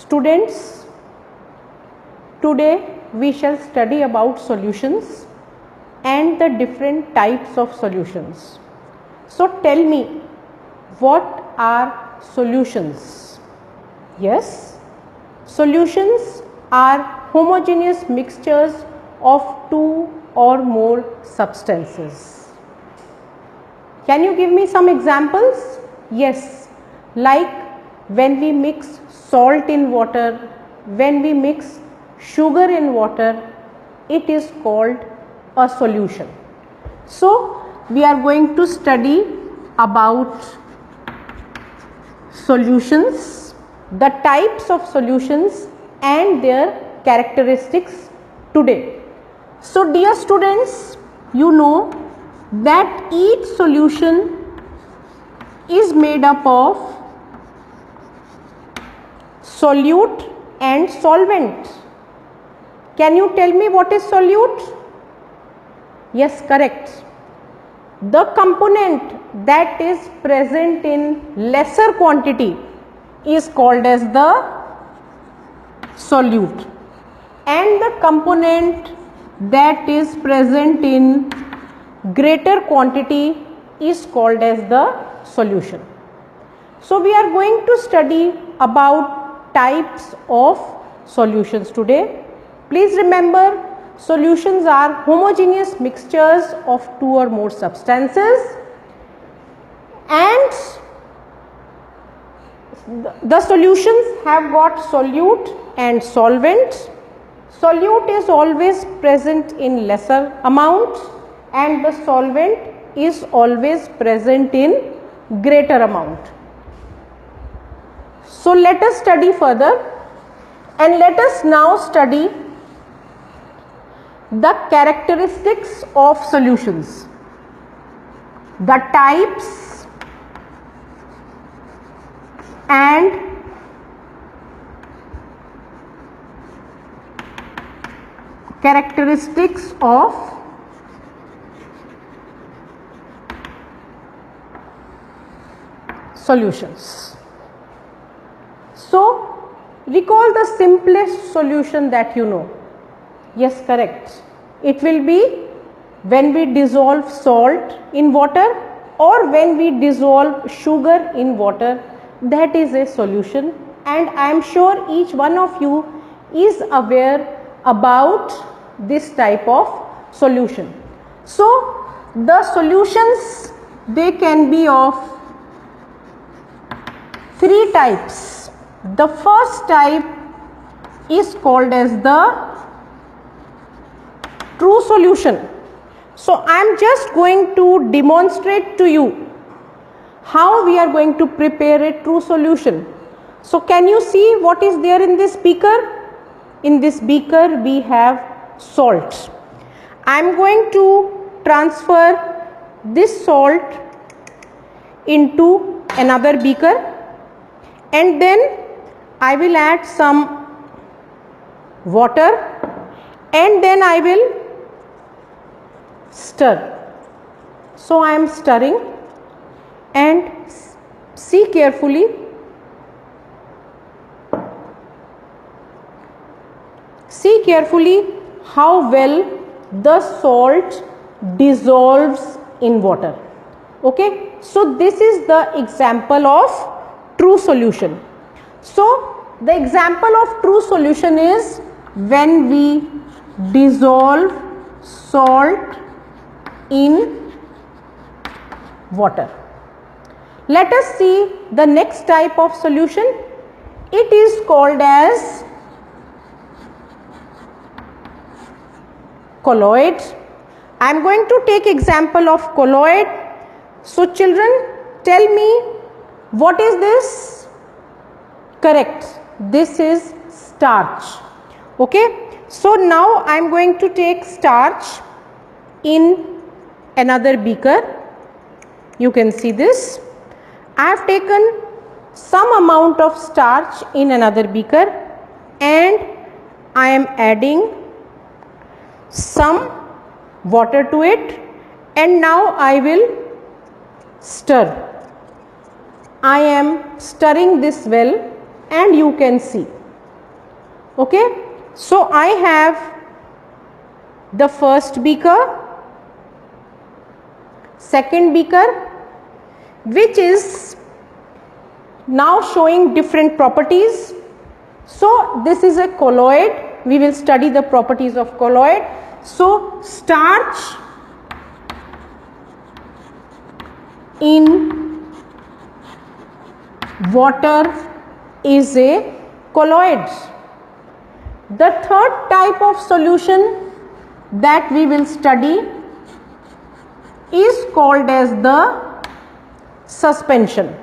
Students, today we shall study about solutions and the different types of solutions. So tell me, what are solutions? Yes, solutions are homogeneous mixtures of two or more substances. Can you give me some examples? Yes, like when we mix salt in water, when we mix sugar in water, it is called a solution. So we are going to study about solutions, the types of solutions and their characteristics today. So dear students, you know that each solution is made up of solute and solvent. Can you tell me what is solute? Yes, correct. The component that is present in lesser quantity is called as the solute, and the component that is present in greater quantity is called as the solution. So we are going to study about types of solutions today. Please remember, solutions are homogeneous mixtures of two or more substances, and the solutions have got solute and solvent. Solute is always present in lesser amount and the solvent is always present in greater amount. So let us study further, and let us now study the characteristics of solutions, the types and characteristics of solutions. So recall the simplest solution that you know. Yes, correct. It will be when we dissolve salt in water or when we dissolve sugar in water. That is a solution, and I am sure each one of you is aware about this type of solution. So the solutions, they can be of three types. The first type is called as the true solution. So I am just going to demonstrate to you how we are going to prepare a true solution. So can you see what is there in this beaker? In this beaker we have salt. I am going to transfer this salt into another beaker, and then I will add some water, and then I will stir. So I am stirring, and see carefully. See carefully how well the salt dissolves in water. Okay, so this is the example of true solution. So the example of true solution is when we dissolve salt in water. Let us see the next type of solution. It is called as colloid. I am going to take example of colloid. So children, tell me, what is this? Correct, this is starch. Okay, so now I am going to take starch in another beaker. You can see this. I have taken some amount of starch in another beaker, and I am adding some water to it, and now I will stir. I am stirring this well, and you can see Okay, so I have the first beaker, second beaker, which is now showing different properties. So this is a colloid. We will study the properties of colloid. So starch in water is a colloid. The third type of solution that we will study is called as the suspension.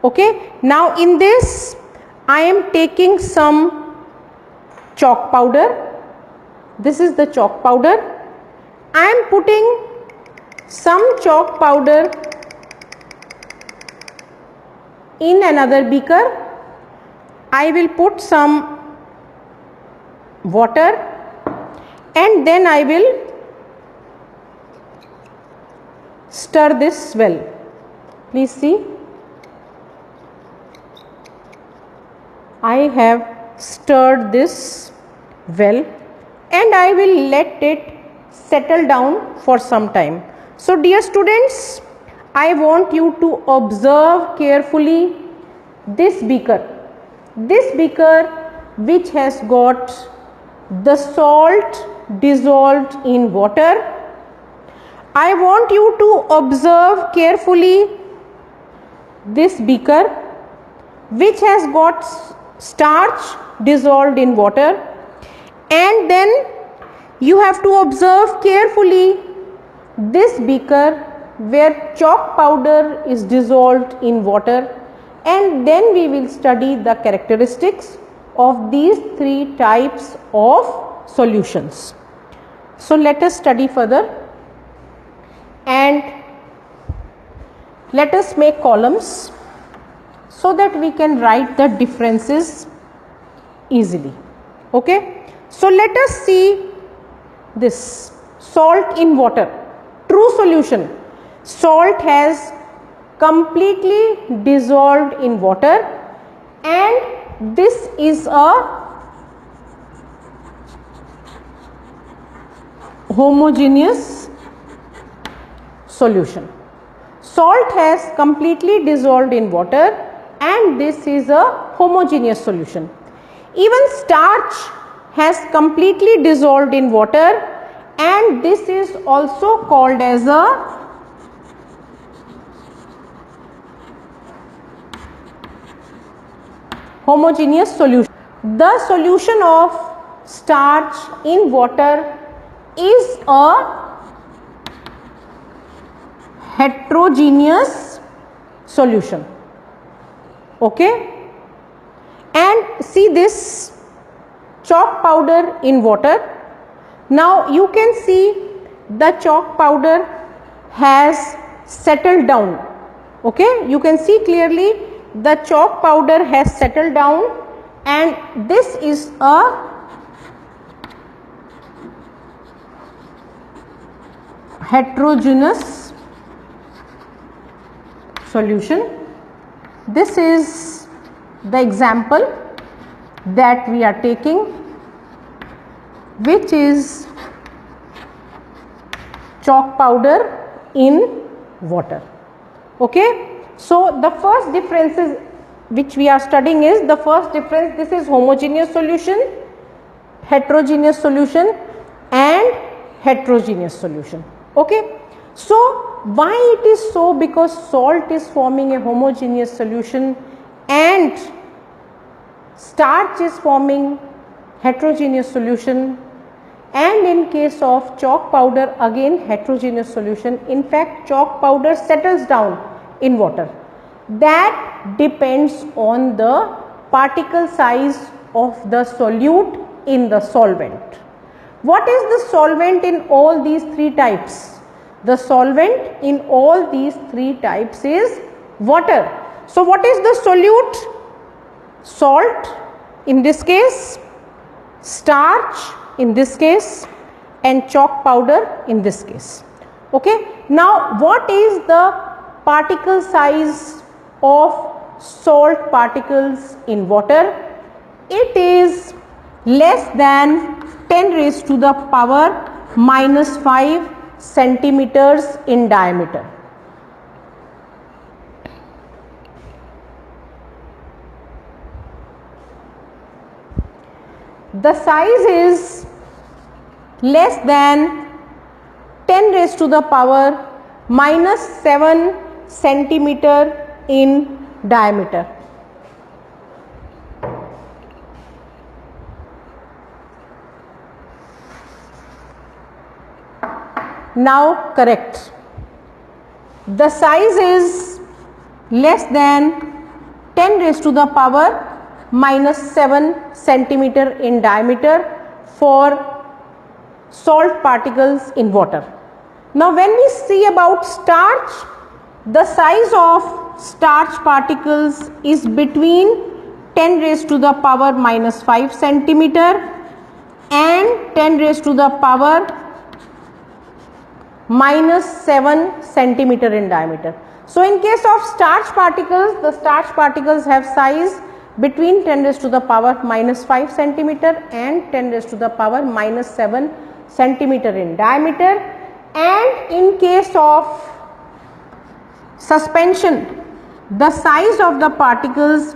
Okay, now in this I am taking some chalk powder. This is the chalk powder. I am putting some chalk powder in another beaker. I will put some water and then I will stir this well. Please see, I have stirred this well and I will let it settle down for some time. So dear students, I want you to observe carefully this beaker which has got the salt dissolved in water. I want you to observe carefully this beaker which has got starch dissolved in water, and then you have to observe carefully this beaker where chalk powder is dissolved in water, and then we will study the characteristics of these three types of solutions. So let us study further and let us make columns so that we can write the differences easily. Okay, so let us see this salt in water, true solution. Salt has completely dissolved in water and this is a homogeneous solution. Salt has completely dissolved in water and this is a homogeneous solution. Even starch has completely dissolved in water and this is also called as a homogeneous solution. The solution of starch in water is a heterogeneous solution. Okay, and see this chalk powder in water. Now you can see the chalk powder has settled down. Okay, you can see clearly the chalk powder has settled down and this is a heterogeneous solution. This is the example that we are taking, which is chalk powder in water. Okay, so the first differences which we are studying is the first difference, this is homogeneous solution, heterogeneous solution and heterogeneous solution. Okay, so why it is so? Because salt is forming a homogeneous solution and starch is forming heterogeneous solution, and in case of chalk powder again heterogeneous solution. In fact, chalk powder settles down in water. That depends on the particle size of the solute in the solvent. What is the solvent in all these three types? The solvent in all these three types is water. So what is the solute? Salt in this case, starch in this case and chalk powder in this case. Okay. Now what is the particle size of salt particles in water? It is less than 10 raised to the power minus 5 centimeters in diameter. The size is less than 10 raised to the power minus 7 centimeter in diameter. Now correct. The size is less than 10 raised to the power minus 7 centimeter in diameter for salt particles in water. Now when we see about starch, the size of starch particles is between 10 raised to the power minus 5 centimeter and 10 raised to the power minus 7 centimeter in diameter. So in case of starch particles, the starch particles have size between 10 raised to the power minus 5 centimeter and 10 raised to the power minus 7 centimeter in diameter. And in case of suspension, the size of the particles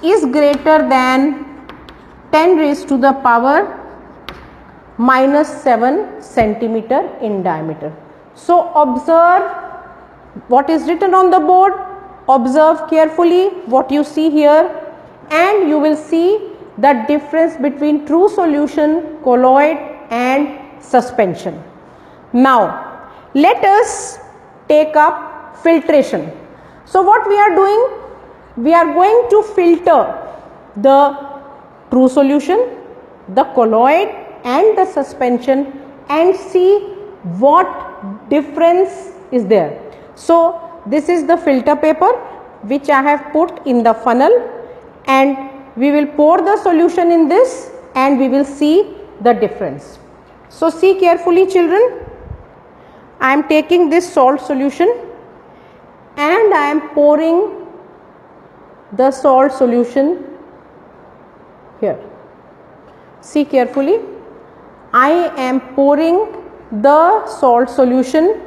is greater than 10 raised to the power minus 7 centimeter in diameter. So observe what is written on the board, observe carefully what you see here, and you will see the difference between true solution, colloid and suspension. Now let us take up filtration. So what we are doing? We are going to filter the true solution, the colloid and the suspension and see what difference is there. So this is the filter paper which I have put in the funnel, and we will pour the solution in this and we will see the difference. So see carefully children, I am taking this salt solution and I am pouring the salt solution here. See carefully, I am pouring the salt solution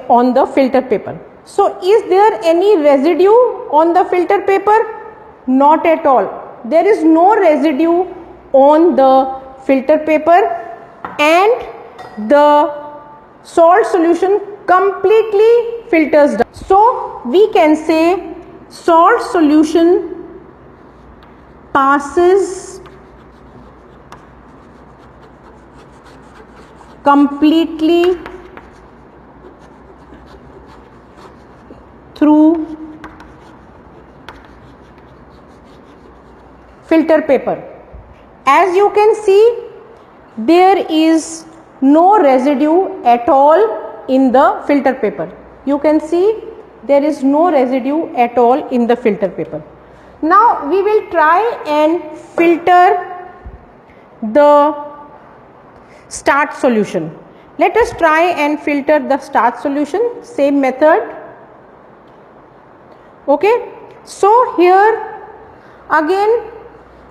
on the filter paper. So is there any residue on the filter paper? Not at all. There is no residue on the filter paper and the salt solution completely filters down. So we can say salt solution passes completely through filter paper. As you can see, there is no residue at all in the filter paper. You can see there is no residue at all in the filter paper. Now we will try and filter the starch solution. Let us try and filter the starch solution, same method. Okay, so here again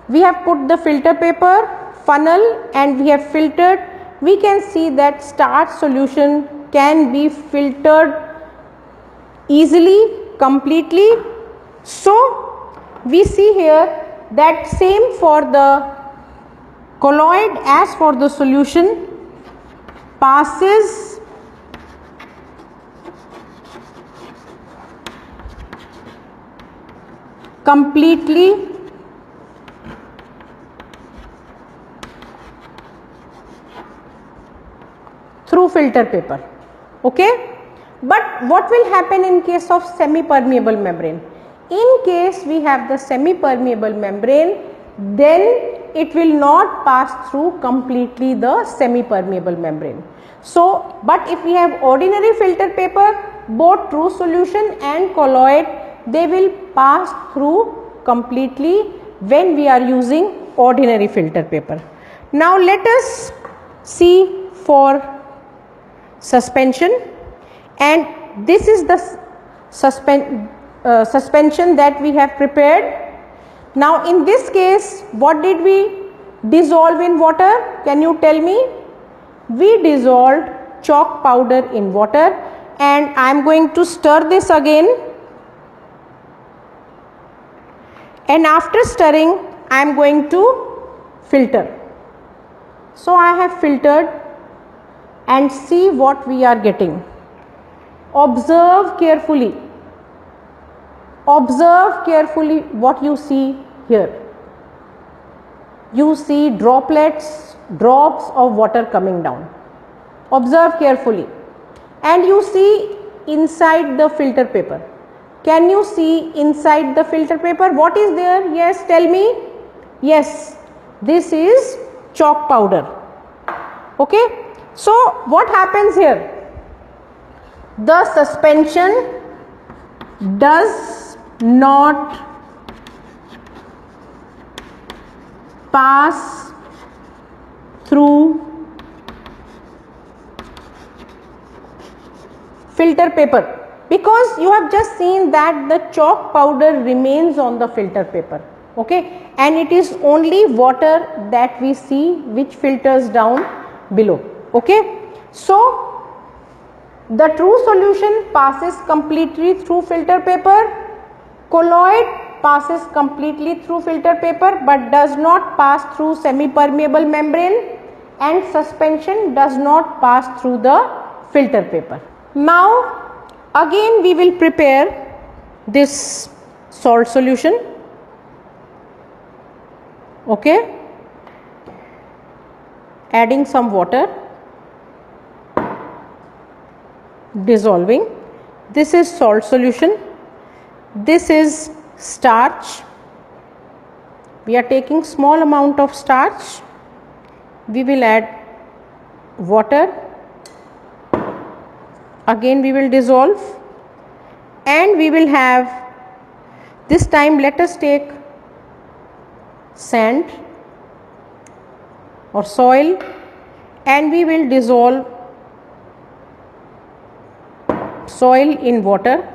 we have put the filter paper, funnel, and we have filtered. We can see that starch solution can be filtered easily, completely. So we see here that same for the colloid as for the solution, passes completely through filter paper. Okay, but what will happen in case of semi-permeable membrane? In case we have the semi-permeable membrane, then it will not pass through completely the semi-permeable membrane. So but if we have ordinary filter paper, both true solution and colloid, they will pass through completely when we are using ordinary filter paper. Now let us see for suspension, and this is the suspension that we have prepared. Now in this case, what did we dissolve in water? Can you tell me? We dissolved chalk powder in water, and I am going to stir this again, and after stirring I am going to filter. So I have filtered, and see what we are getting. Observe carefully. Observe carefully what you see here. You see droplets, drops of water coming down. Observe carefully. And you see inside the filter paper. Can you see inside the filter paper? What is there? Yes, tell me. Yes, this is chalk powder. Okay. So what happens here? The suspension does not pass through filter paper, because you have just seen that the chalk powder remains on the filter paper, okay, and it is only water that we see which filters down below, okay. So the true solution passes completely through filter paper, colloid passes completely through filter paper but does not pass through semi-permeable membrane, and suspension does not pass through the filter paper. Now again we will prepare this salt solution, okay, adding some water, dissolving. This is salt solution, this is starch. We are taking small amount of starch. We will add water, again we will dissolve, and we will have, this time let us take sand or soil, and we will dissolve soil in water.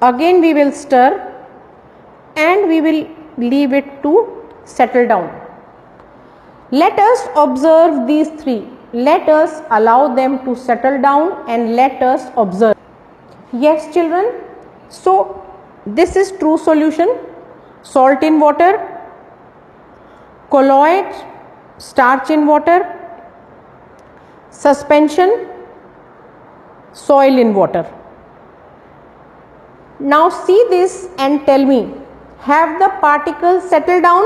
Again we will stir, and we will leave it to settle down. Let us observe these three. Let us allow them to settle down and let us observe. Yes children, so this is true solution, salt in water, colloid, starch in water, suspension, soil in water. Now see this and tell me, have the particles settled down?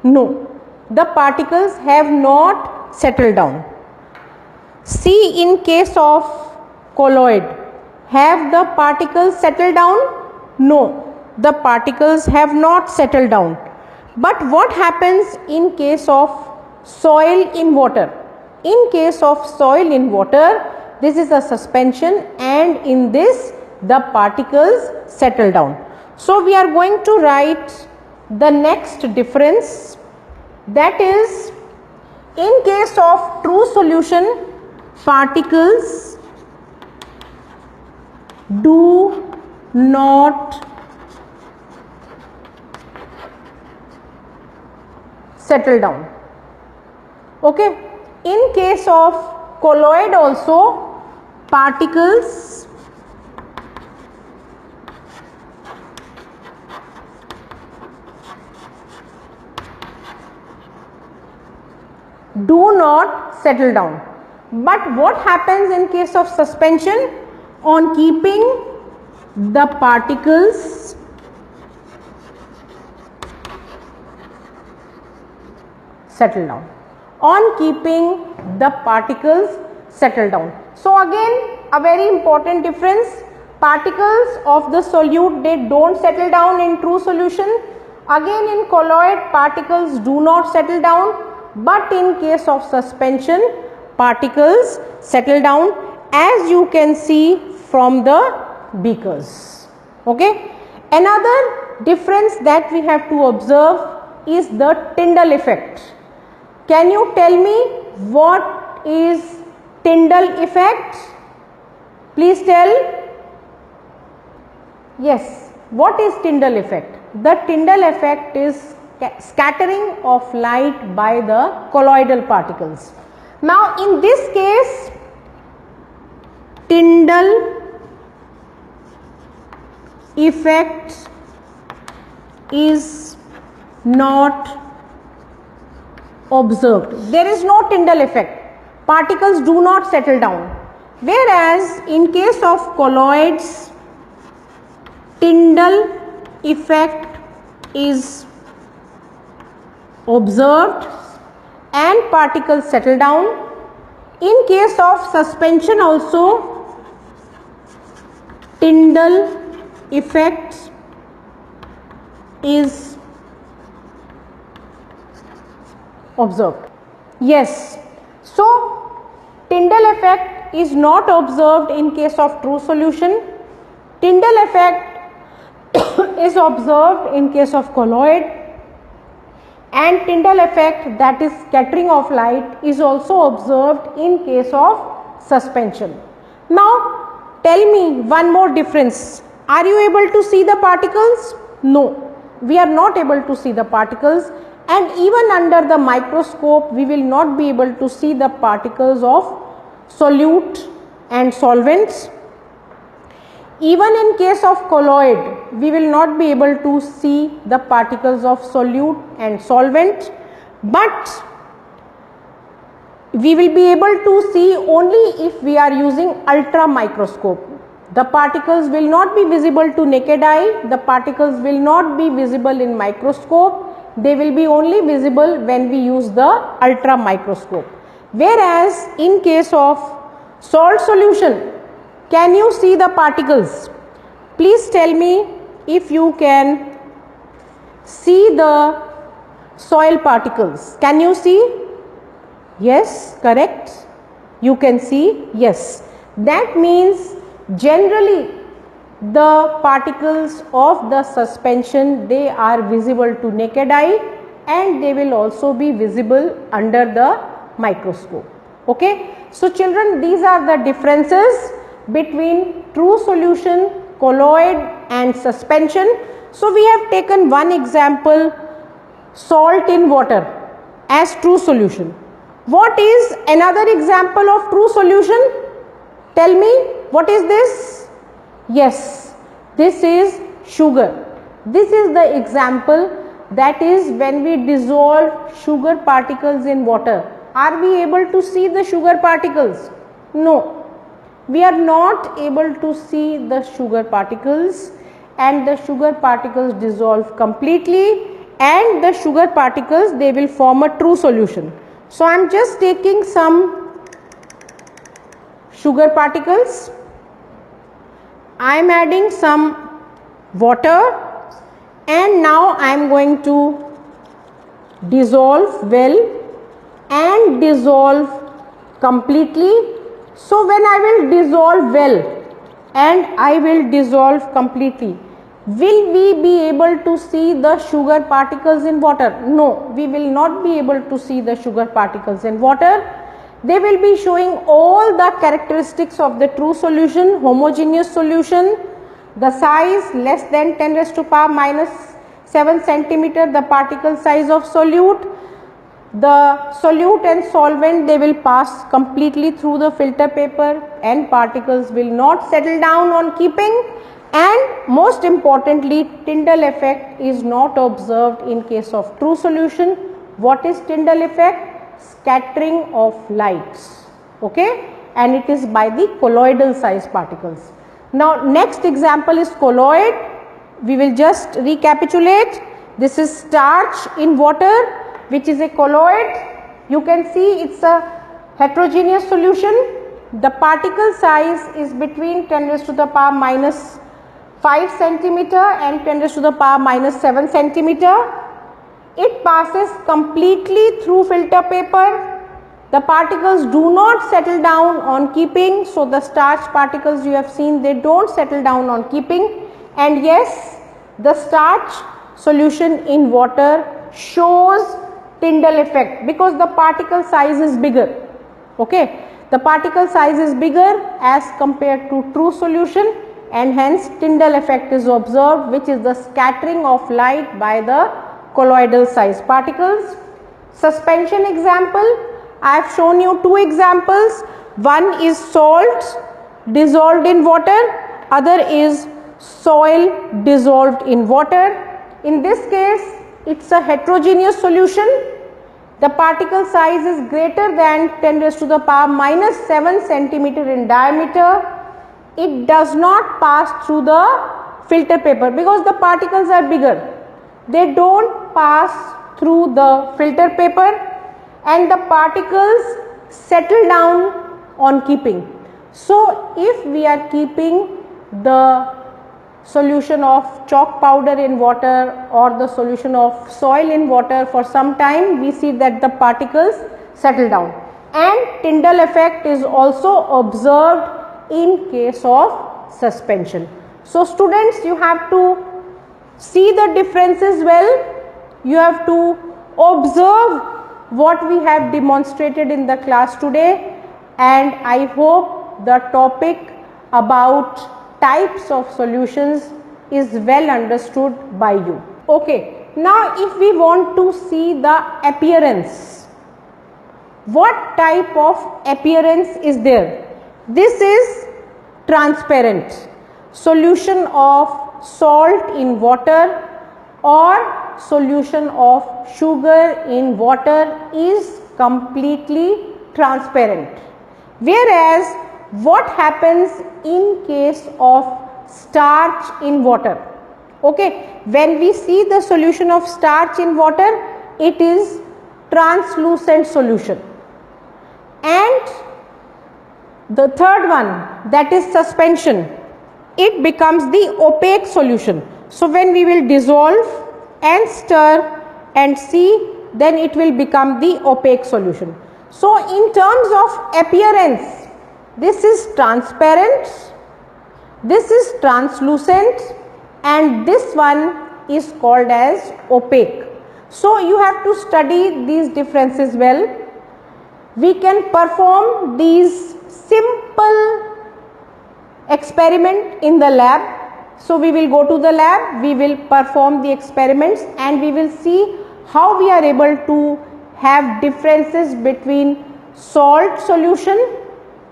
No, the particles have not settled down. See, in case of colloid, have the particles settled down? No, the particles have not settled down. But what happens in case of soil in water? In case of soil in water, this is a suspension, and in this the particles settle down. So we are going to write the next difference, that is, in case of true solution, particles do not settle down, okay. In case of colloid also, particles do not settle down. But what happens in case of suspension? On keeping the particles settle down. On keeping the particles settle down. So again a very important difference, particles of the solute, they don't settle down in true solution. Again in colloid, particles do not settle down, but in case of suspension, particles settle down, as you can see from the beakers, okay. Another difference that we have to observe is the Tyndall effect. Can you tell me what is Tyndall effect? Please tell. Yes, what is Tyndall effect? The Tyndall effect is scattering of light by the colloidal particles. Now in this case, Tyndall effect is not observed. There is no Tyndall effect. Particles do not settle down. Whereas in case of colloids, Tyndall effect is observed and particles settle down. In case of suspension also, Tyndall effect is observed. Yes, so Tyndall effect is not observed in case of true solution. Tyndall effect is observed in case of colloid, and Tyndall effect, that is scattering of light, is also observed in case of suspension. Now tell me one more difference. Are you able to see the particles? No, we are not able to see the particles, and even under the microscope we will not be able to see the particles of solute and solvents. Even in case of colloid, we will not be able to see the particles of solute and solvent, but we will be able to see only if we are using ultra microscope. The particles will not be visible to naked eye, the particles will not be visible in microscope, they will be only visible when we use the ultra microscope. Whereas in case of salt solution, can you see the particles? Please tell me if you can see the soil particles. Can you see? Yes, correct. You can see, yes. That means generally the particles of the suspension, they are visible to naked eye and they will also be visible under the microscope. Okay. So children, these are the differences between true solution, colloid and suspension. So we have taken one example, salt in water as true solution. What is another example of true solution? Tell me, what is this? Yes, this is sugar. This is the example, that is when we dissolve sugar particles in water. Are we able to see the sugar particles? No. We are not able to see the sugar particles, and the sugar particles dissolve completely, and the sugar particles, they will form a true solution. So I am just taking some sugar particles, I am adding some water, and now I am going to dissolve well and dissolve completely. So when I will dissolve well and I will dissolve completely, will we be able to see the sugar particles in water? No, we will not be able to see the sugar particles in water. They will be showing all the characteristics of the true solution, homogeneous solution, the size less than 10 raised to power minus 7 centimeter, the particle size of solute. The solute and solvent, they will pass completely through the filter paper and particles will not settle down on keeping, and most importantly, Tyndall effect is not observed in case of true solution. What is Tyndall effect? Scattering of lights, okay, and it is by the colloidal size particles. Now next example is colloid. We will just recapitulate. This is starch in water, which is a colloid. You can see it's a heterogeneous solution. The particle size is between 10 raised to the power minus 5 centimeter and 10 raised to the power minus 7 centimeter. It passes completely through filter paper. The particles do not settle down on keeping. So the starch particles you have seen, they don't settle down on keeping. And yes, the starch solution in water shows Tyndall effect because the particle size is bigger. Okay, the particle size is bigger as compared to true solution, and hence Tyndall effect is observed, which is the scattering of light by the colloidal size particles. Suspension example, I have shown you two examples. One is salt dissolved in water, other is soil dissolved in water. In this case, it's a heterogeneous solution. The particle size is greater than 10 raised to the power minus 7 centimeter in diameter. It does not pass through the filter paper because the particles are bigger. They don't pass through the filter paper and the particles settle down on keeping. So, if we are keeping the solution of chalk powder in water or the solution of soil in water for some time, we see that the particles settle down, and Tyndall effect is also observed in case of suspension. So, students, you have to see the differences well, you have to observe what we have demonstrated in the class today, and I hope the topic about types of solutions is well understood by you. Okay, now if we want to see the appearance, what type of appearance is there? This is transparent solution of salt in water or solution of sugar in water is completely transparent, whereas what happens in case of starch in water? Okay, when we see the solution of starch in water, it is translucent solution. And the third one, that is suspension, it becomes the opaque solution. So, when we will dissolve and stir and see, then it will become the opaque solution. So, in terms of appearance, this is transparent, this is translucent, and this one is called as opaque. So, you have to study these differences well. We can perform these simple experiment in the lab. So, we will go to the lab, we will perform the experiments and we will see how we are able to have differences between salt solution,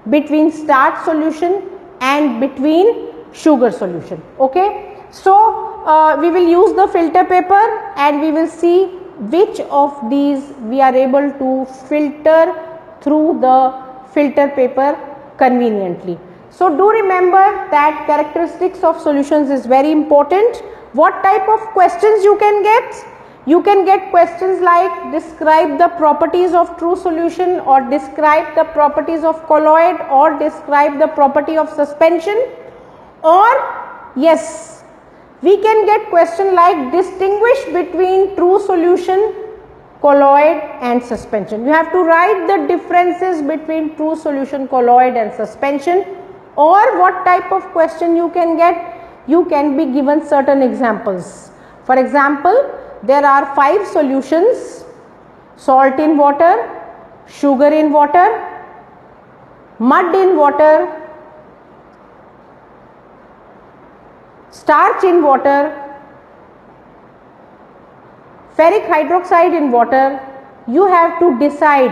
between starch solution and between sugar solution. Okay. So, we will use the filter paper and we will see which of these we are able to filter through the filter paper conveniently. So, do remember that characteristics of solutions is very important. What type of questions you can get? You can get questions like describe the properties of true solution or describe the properties of colloid or describe the property of suspension, or yes, we can get question like distinguish between true solution, colloid and suspension. You have to write the differences between true solution, colloid and suspension. Or what type of question you can get? You can be given certain examples. For example, there are 5 solutions: salt in water, sugar in water, mud in water, starch in water, ferric hydroxide in water. You have to decide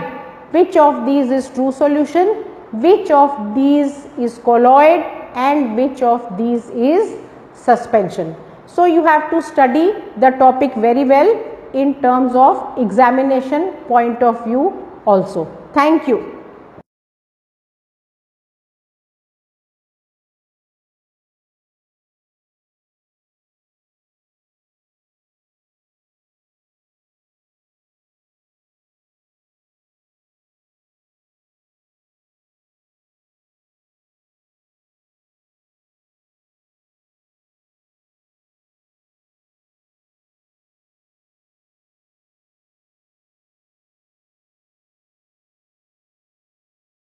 which of these is true solution, which of these is colloid and which of these is suspension. So, you have to study the topic very well in terms of examination point of view also. Thank you.